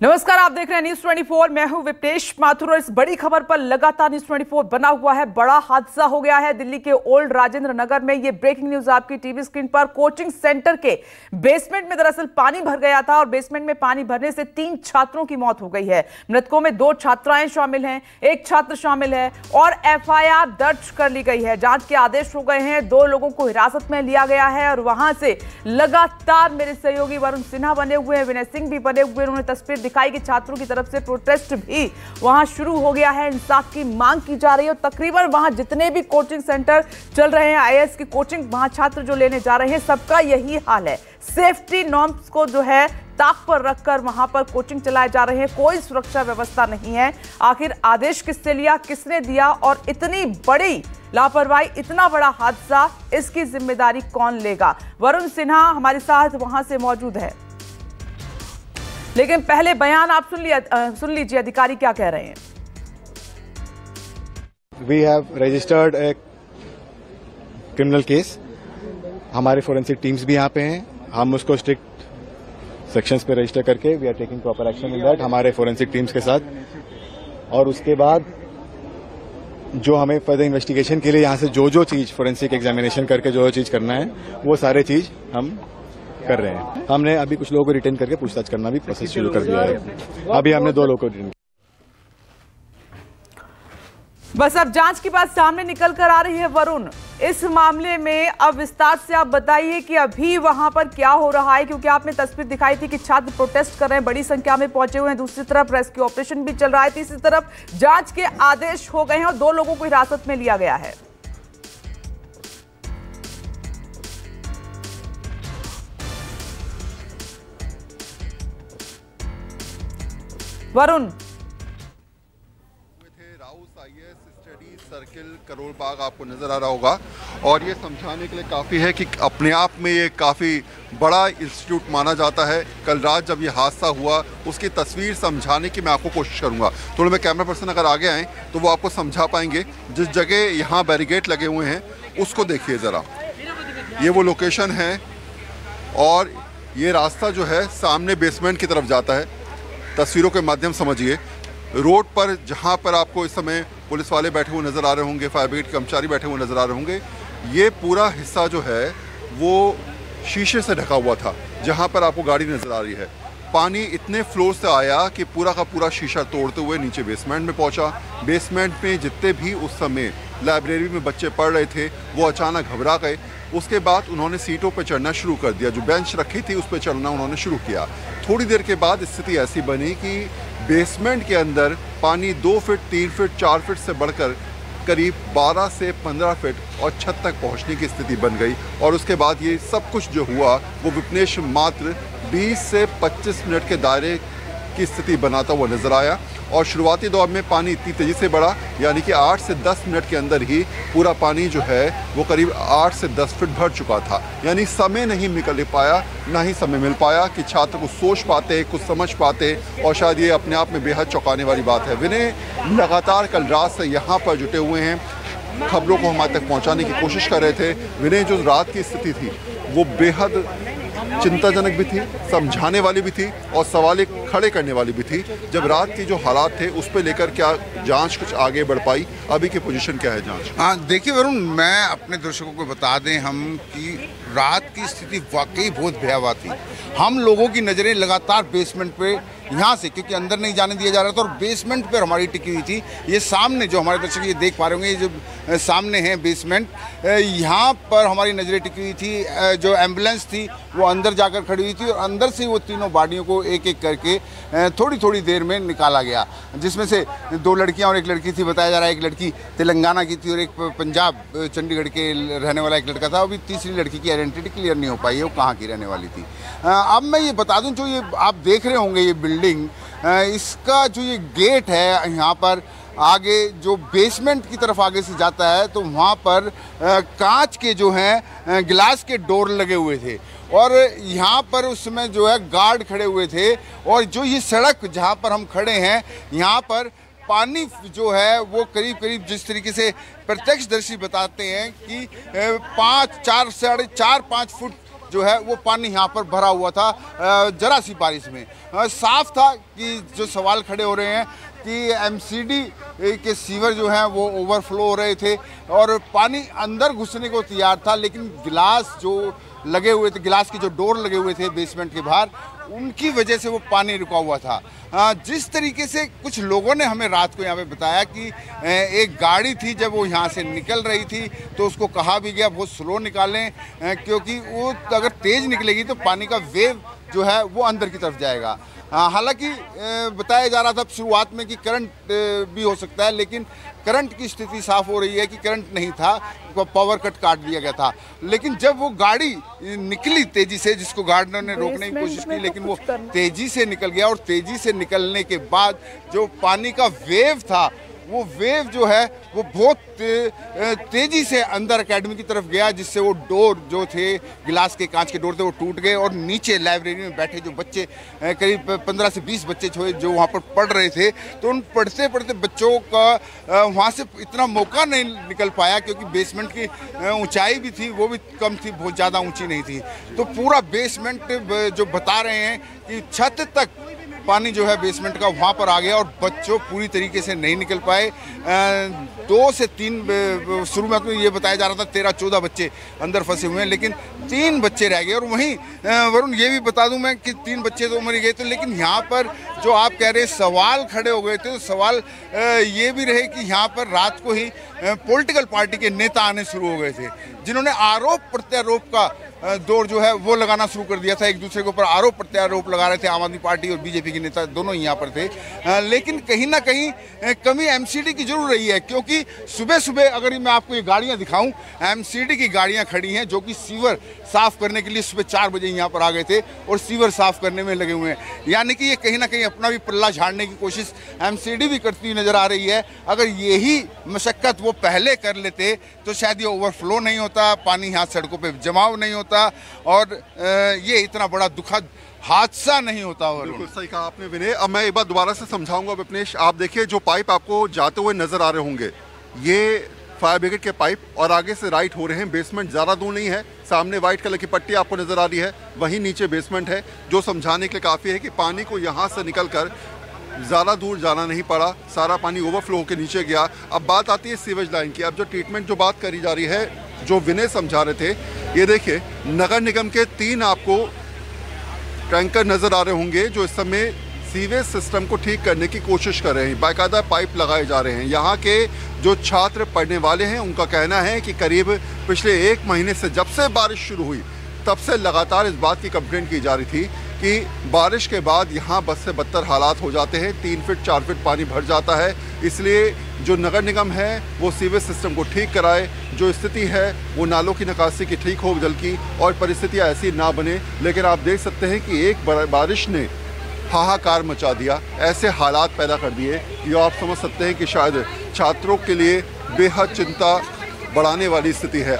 नमस्कार, आप देख रहे हैं न्यूज 24। मैं हूं विप्तेश माथुर और इस बड़ी खबर पर लगातार न्यूज 24 बना हुआ है। बड़ा हादसा हो गया है दिल्ली के ओल्ड राजेंद्र नगर में। ये ब्रेकिंग न्यूज आपकी टीवी स्क्रीन पर। कोचिंग सेंटर के बेसमेंट में दरअसल पानी भर गया था और बेसमेंट में पानी भरने से 3 छात्रों की मौत हो गई है। मृतकों में 2 छात्राएं शामिल हैं, 1 छात्र शामिल है और एफआईआर दर्ज कर ली गई है। जांच के आदेश हो गए हैं, 2 लोगों को हिरासत में लिया गया है और वहां से लगातार मेरे सहयोगी वरुण सिन्हा बने हुए हैं, विनय सिंह भी बने हुए। उन्होंने तस्वीर दिखाई कि छात्रों की तरफ से प्रोटेस्ट भी वहां शुरू हो गया है, इंसाफ की मांग की जा रही है। और तकरीबन वहां जितने भी कोचिंग सेंटर चल रहे हैं, आईएएस की कोचिंग वहां छात्र जो लेने जा रहे हैं, सबका यही हाल है। सेफ्टी नॉर्म्स को जो है ताक पर रखकर वहां पर कोचिंग चलाए जा रहे हैं। कोई सुरक्षा व्यवस्था नहीं है। आखिर आदेश किससे लिया, किसने दिया और इतनी बड़ी लापरवाही, इतना बड़ा हादसा, इसकी जिम्मेदारी कौन लेगा? वरुण सिन्हा हमारे साथ वहां से मौजूद है, लेकिन पहले बयान आप सुन लीजिए अधिकारी क्या कह रहे हैं। We have registered a criminal case. हमारे फोरेंसिक टीम्स भी यहाँ पे हैं। हम उसको स्ट्रिक्ट सेक्शंस पे रजिस्टर करके we are taking proper action in that हमारे फोरेंसिक टीम्स के साथ। और उसके बाद जो हमें फर्दर इन्वेस्टिगेशन के लिए यहाँ से जो चीज फोरेंसिक एग्जामिनेशन करके जो चीज करना है, वो सारे चीज हम कर रहे हैं। हमने अभी कुछ लोगों को रिटेन करके पूछताछ करना भी प्रोसेस शुरू कर दिया है। अभी हमने 2 लोगों को रिटेन। बस अब जांच की बात सामने निकल कर आ रही है। वरुण, इस मामले में अब विस्तार से आप बताइए कि अभी वहां पर क्या हो रहा है, क्योंकि आपने तस्वीर दिखाई थी कि छात्र प्रोटेस्ट कर रहे हैं, बड़ी संख्या में पहुंचे हुए हैं। दूसरी तरफ रेस्क्यू ऑपरेशन भी चल रहा है। तीसरी तरफ जांच के आदेश हो गए हैं और 2 लोगों को हिरासत में लिया गया है। Varun, Rau's IAS study circle Karol Bagh आपको नजर आ रहा होगा और ये समझाने के लिए काफ़ी है कि अपने आप में ये काफ़ी बड़ा इंस्टीट्यूट माना जाता है। कल रात जब ये हादसा हुआ, उसकी तस्वीर समझाने की मैं आपको कोशिश करूंगा। थोड़ा मैं कैमरा पर्सन अगर आगे आए तो वो आपको समझा पाएंगे। जिस जगह यहाँ बैरिकेड लगे हुए हैं उसको देखिए ज़रा, ये वो लोकेशन है और ये रास्ता जो है सामने बेसमेंट की तरफ जाता है। तस्वीरों के माध्यम समझिए। रोड पर जहां पर आपको इस समय पुलिस वाले बैठे हुए नज़र आ रहे होंगे, फायर ब्रिगेड के कर्मचारी बैठे हुए नज़र आ रहे होंगे, ये पूरा हिस्सा जो है वो शीशे से ढका हुआ था। जहां पर आपको गाड़ी नज़र आ रही है, पानी इतने फ्लोर से आया कि पूरा का पूरा शीशा तोड़ते हुए नीचे बेसमेंट में पहुंचा। बेसमेंट में जितने भी उस समय लाइब्रेरी में बच्चे पढ़ रहे थे वो अचानक घबरा गए। उसके बाद उन्होंने सीटों पर चढ़ना शुरू कर दिया। जो बेंच रखी थी उस पर चढ़ना उन्होंने शुरू किया। थोड़ी देर के बाद स्थिति ऐसी बनी कि बेसमेंट के अंदर पानी 2 फीट, 3 फीट, 4 फीट से बढ़कर करीब 12 से 15 फीट और छत तक पहुंचने की स्थिति बन गई। और उसके बाद ये सब कुछ जो हुआ वो विपनेश मात्र 20 से 25 मिनट के दायरे की स्थिति बनाता हुआ नजर आया। और शुरुआती दौर में पानी इतनी तेज़ी से बढ़ा, यानी कि 8 से 10 मिनट के अंदर ही पूरा पानी जो है वो करीब 8 से 10 फीट भर चुका था। यानी समय नहीं निकल पाया, ना ही समय मिल पाया कि छात्र कुछ सोच पाते, कुछ समझ पाते। और शायद ये अपने आप में बेहद चौंकाने वाली बात है। विनय लगातार कल रात से यहाँ पर जुटे हुए हैं, खबरों को हमारे तक पहुँचाने की कोशिश कर रहे थे। विनय, जो रात की स्थिति थी वो बेहद चिंताजनक भी थी, समझाने वाली भी थी और सवाल खड़े करने वाली भी थी। जब रात की जो हालात थे उस पर लेकर क्या जांच कुछ आगे बढ़ पाई? अभी की पोजीशन क्या है जांच? हाँ, देखिए वरुण, मैं अपने दर्शकों को बता दें हम कि रात की स्थिति वाकई बहुत भयावह थी। हम लोगों की नज़रें लगातार बेसमेंट पे यहाँ से, क्योंकि अंदर नहीं जाने दिया जा रहा था, और बेसमेंट पर हमारी टिकी हुई थी। ये सामने जो हमारे दर्शक ये देख पा रहे होंगे, ये जो सामने है बेसमेंट, यहाँ पर हमारी नज़रें टिकी हुई थी। जो एम्बुलेंस थी वो अंदर जाकर खड़ी हुई थी और अंदर से वो तीनों बॉडियों को एक एक करके थोड़ी थोड़ी देर में निकाला गया, जिसमें से 2 लड़कियां और 1 लड़की थी। बताया जा रहा है 1 लड़की तेलंगाना की थी और 1 पंजाब चंडीगढ़ के रहने वाला 1 लड़का था। अभी तीसरी लड़की की आइडेंटिटी क्लियर नहीं हो पाई है वो कहाँ की रहने वाली थी। अब मैं ये बता दूं, जो ये आप देख रहे होंगे ये बिल्डिंग, इसका जो ये गेट है यहाँ पर आगे जो बेसमेंट की तरफ आगे से जाता है, तो वहाँ पर कांच के जो हैं गिलास के डोर लगे हुए थे और यहाँ पर उस समय जो है गार्ड खड़े हुए थे। और जो ये सड़क जहाँ पर हम खड़े हैं, यहाँ पर पानी जो है वो करीब करीब जिस तरीके से प्रत्यक्षदर्शी बताते हैं कि 5, 4, 4.5 फुट जो है वो पानी यहाँ पर भरा हुआ था जरा सी बारिश में। साफ था कि जो सवाल खड़े हो रहे हैं कि एमसीडी के सीवर जो हैं वो ओवरफ्लो हो रहे थे और पानी अंदर घुसने को तैयार था, लेकिन गिलास जो लगे हुए थे, गिलास के जो डोर लगे हुए थे बेसमेंट के बाहर, उनकी वजह से वो पानी रुका हुआ था। जिस तरीके से कुछ लोगों ने हमें रात को यहाँ पे बताया कि एक गाड़ी थी, जब वो यहाँ से निकल रही थी तो उसको कहा भी गया बहुत स्लो निकालें, क्योंकि वो अगर तेज़ निकलेगी तो पानी का वेव जो है वो अंदर की तरफ जाएगा। हालांकि बताया जा रहा था शुरुआत में कि करंट भी हो सकता है, लेकिन करंट की स्थिति साफ हो रही है कि करंट नहीं था, पावर कट काट दिया गया था। लेकिन जब वो गाड़ी निकली तेजी से, जिसको गार्डनर ने रोकने की कोशिश की, लेकिन वो तेजी से निकल गया और तेजी से निकलने के बाद जो पानी का वेव था, वो वेव जो है वो बहुत तेजी से अंदर एकेडमी की तरफ गया, जिससे वो डोर जो थे, गिलास के कांच के डोर थे, वो टूट गए और नीचे लाइब्रेरी में बैठे जो बच्चे, करीब 15 से 20 बच्चे जो वहाँ पर पढ़ रहे थे, तो उन पढ़ते पढ़ते बच्चों का वहाँ से इतना मौका नहीं निकल पाया, क्योंकि बेसमेंट की ऊंचाई भी थी, वो भी कम थी, बहुत ज़्यादा ऊंची नहीं थी। तो पूरा बेसमेंट जो बता रहे हैं कि छत तक पानी जो है बेसमेंट का वहाँ पर आ गया और बच्चों पूरी तरीके से नहीं निकल पाए। 2 से 3 शुरू में तो ये बताया जा रहा था 13-14 बच्चे अंदर फंसे हुए हैं, लेकिन 3 बच्चे रह गए। और वहीं वरुण ये भी बता दूं मैं कि 3 बच्चे तो मर गए थे, लेकिन यहाँ पर जो आप कह रहे सवाल खड़े हो गए थे, तो सवाल ये भी रहे कि यहाँ पर रात को ही पॉलिटिकल पार्टी के नेता आने शुरू हो गए थे, जिन्होंने आरोप प्रत्यारोप का दौर जो है वो लगाना शुरू कर दिया था। एक दूसरे के ऊपर आरोप प्रत्यारोप लगा रहे थे। आम आदमी पार्टी और बीजेपी के नेता दोनों ही यहाँ पर थे। लेकिन कहीं ना कहीं कमी एमसीडी की जरूर रही है, क्योंकि सुबह सुबह अगर मैं आपको ये गाड़ियाँ दिखाऊं, एमसीडी की गाड़ियाँ खड़ी हैं जो कि सीवर साफ करने के लिए सुबह 4 बजे यहाँ पर आ गए थे और सीवर साफ करने में लगे हुए हैं। यानी कि ये कहीं ना कहीं अपना भी पल्ला झाड़ने की कोशिश एमसीडी भी करती हुई नजर आ रही है। अगर यही मशक्कत वो पहले कर लेते तो शायद ये ओवरफ्लो नहीं होता, पानी यहाँ सड़कों पर जमाव नहीं होता और ये इतना बड़ा दुखद हादसा नहीं होता। बिल्कुल सही कहा आपने विनय। अब मैं एक बार दोबारा से समझाऊंगा विपनेश। आप देखिए जो पाइप आपको जाते हुए नजर आ रहे होंगे, ये फायर ब्रिगेड के पाइप और आगे से राइट हो रहे हैं। बेसमेंट ज़्यादा दूर नहीं है, सामने वाइट कलर की पट्टी आपको नजर आ रही है, वहीं नीचे बेसमेंट है, जो समझाने के लिए काफ़ी है कि पानी को यहाँ से निकल कर ज़्यादा दूर जाना नहीं पड़ा, सारा पानी ओवरफ्लो होकर नीचे गया। अब बात आती है सीवेज लाइन की। अब जो ट्रीटमेंट जो बात करी जा रही है, जो विनय समझा रहे थे, ये देखिए नगर निगम के 3 आपको टैंकर नज़र आ रहे होंगे जो इस समय सीवेज सिस्टम को ठीक करने की कोशिश कर रहे हैं। बाकायदा पाइप लगाए जा रहे हैं। यहाँ के जो छात्र पढ़ने वाले हैं उनका कहना है कि करीब पिछले 1 महीने से जब से बारिश शुरू हुई तब से लगातार इस बात की कंप्लेंट की जा रही थी कि बारिश के बाद यहाँ बद से बदतर हालात हो जाते हैं, 3 फीट 4 फीट पानी भर जाता है। इसलिए जो नगर निगम है वो सीवेज सिस्टम को ठीक कराए, जो स्थिति है वो नालों की निकासी की ठीक हो जल की और परिस्थितियाँ ऐसी ना बने। लेकिन आप देख सकते हैं कि एक बारिश ने हाहाकार मचा दिया, ऐसे हालात पैदा कर दिए कि आप समझ सकते हैं कि शायद छात्रों के लिए बेहद चिंता बढ़ाने वाली स्थिति है।